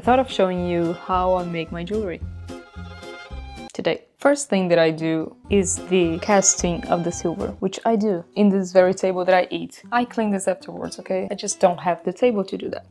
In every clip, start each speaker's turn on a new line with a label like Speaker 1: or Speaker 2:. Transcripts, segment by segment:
Speaker 1: thought of showing you how I make my jewelry today. First thing that I do is the casting of the silver, which I do in this very table that I eat. I clean this afterwards, okay? I just don't have the table to do that.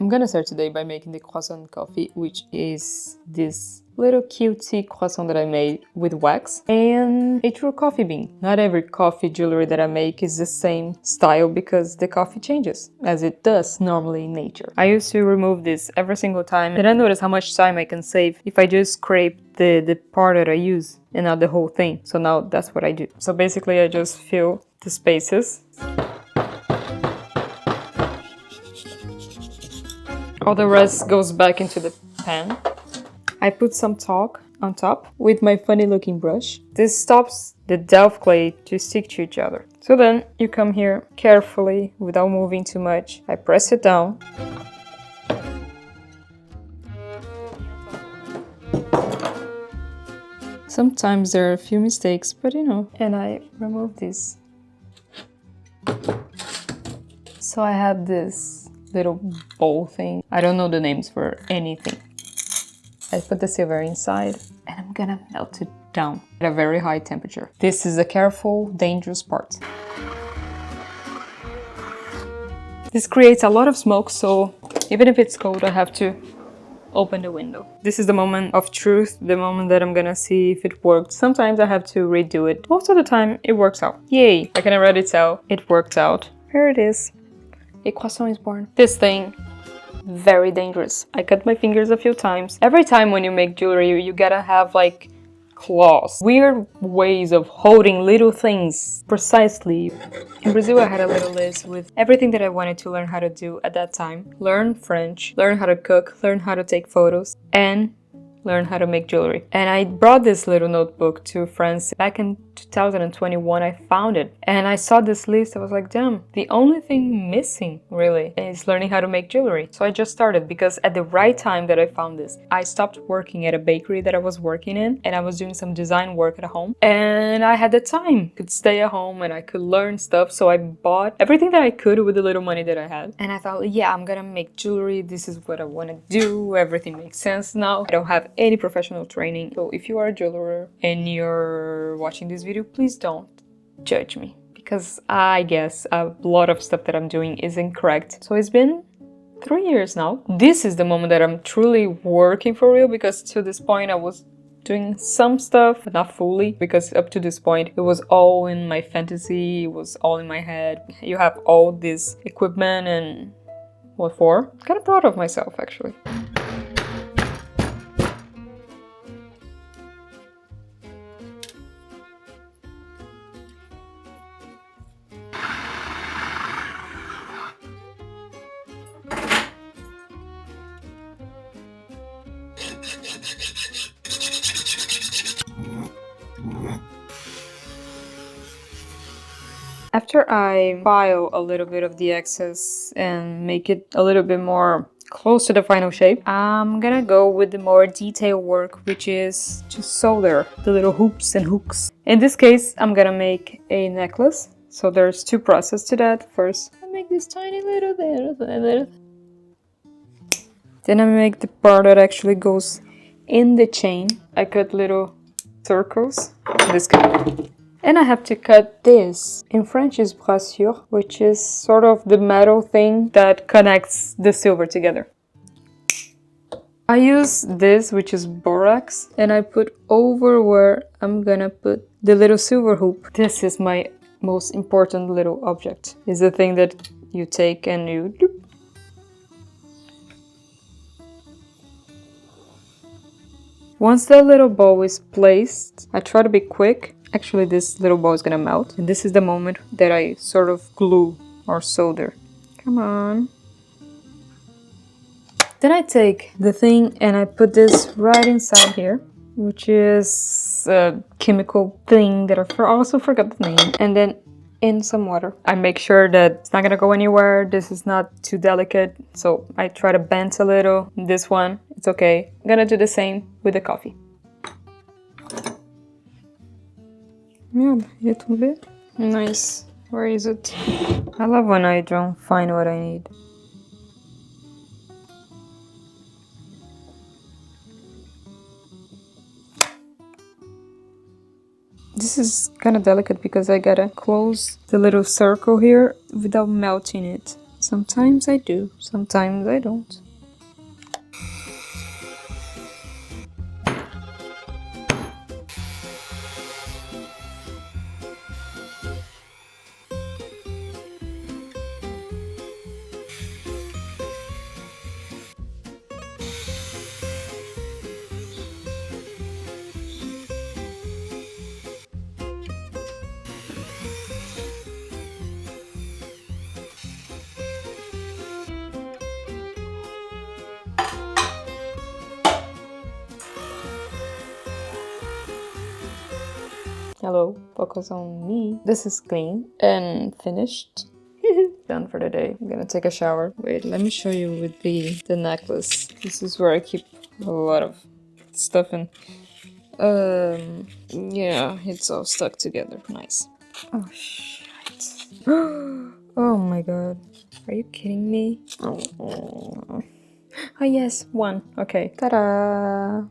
Speaker 1: I'm gonna start today by making the croissant coffee, which is this little cutesy croissant that I made with wax and a true coffee bean. Not every coffee jewelry that I make is the same style because the coffee changes, as it does normally in nature. I used to remove this every single time, and I noticed how much time I can save if I just scrape the part that I use and not the whole thing. So now that's what I do. So basically I just fill the spaces. All the rest goes back into the pan. I put some talc on top with my funny looking brush. This stops the Delft clay to stick to each other. So then you come here carefully without moving too much. I press it down. Sometimes there are a few mistakes, but you know, and I remove this. So I have this little bowl thing. I don't know the names for anything. I put the silver inside and I'm gonna melt it down at a very high temperature. This is a careful, dangerous part. This creates a lot of smoke, so even if it's cold, I have to open the window. This is the moment of truth, the moment that I'm gonna see if it worked. Sometimes I have to redo it. Most of the time, it works out. Yay! I can already tell it worked out. Here it is. A croissant is born. This thing, very dangerous. I cut my fingers a few times. Every time when you make jewelry, you gotta have like claws. Weird ways of holding little things precisely. In Brazil, I had a little list with everything that I wanted to learn how to do at that time. Learn French, learn how to cook, learn how to take photos, and learn how to make jewelry. And I brought this little notebook to France back in 2021. I found it and I saw this list. I was like, damn, the only thing missing really is learning how to make jewelry. So I just started because at the right time that I found this, I stopped working at a bakery that I was working in and I was doing some design work at home and I had the time, could stay at home and I could learn stuff. So I bought everything that I could with the little money that I had. And I thought, yeah, I'm gonna make jewelry. This is what I want to do. Everything makes sense now. I don't have any professional training. So if you are a jeweler and you're watching this video, please don't judge me because I guess a lot of stuff that I'm doing is incorrect. So it's been 3 years now. This is the moment that I'm truly working for real because to this point I was doing some stuff, but not fully, because up to this point it was all in my fantasy, it was all in my head. You have all this equipment and what for? Kind of proud of myself actually. After I file a little bit of the excess and make it a little bit more close to the final shape, I'm gonna go with the more detailed work, which is to solder the little hoops and hooks. In this case, I'm gonna make a necklace. So there's two processes to that. First, I make this tiny little there. Then I make the part that actually goes in the chain. I cut little circles. This kind. And I have to cut this. In French is brassure, which is sort of the metal thing that connects the silver together. I use this, which is borax, and I put over where I'm gonna put the little silver hoop. This is my most important little object. It's the thing that you take and you... Once the little ball is placed, I try to be quick. Actually, this little ball is gonna melt. And this is the moment that I sort of glue or solder. Come on. Then I take the thing and I put this right inside here, which is a chemical thing that I also forgot the name. And then in some water. I make sure that it's not gonna go anywhere. This is not too delicate. So I try to bend a little. This one, it's okay. I'm gonna do the same with the coffee. Merde, il est tombé. Nice. Where is it? I love when I don't find what I need. This is kind of delicate because I gotta close the little circle here without melting it. Sometimes I do, sometimes I don't. Hello, focus on me. This is clean and finished. Done for the day. I'm gonna take a shower. Wait, let me show you with the necklace. This is where I keep a lot of stuff in. Yeah, it's all stuck together. Nice. Oh, shit. Oh my god. Are you kidding me? Oh, yes, one. Okay. Ta-da!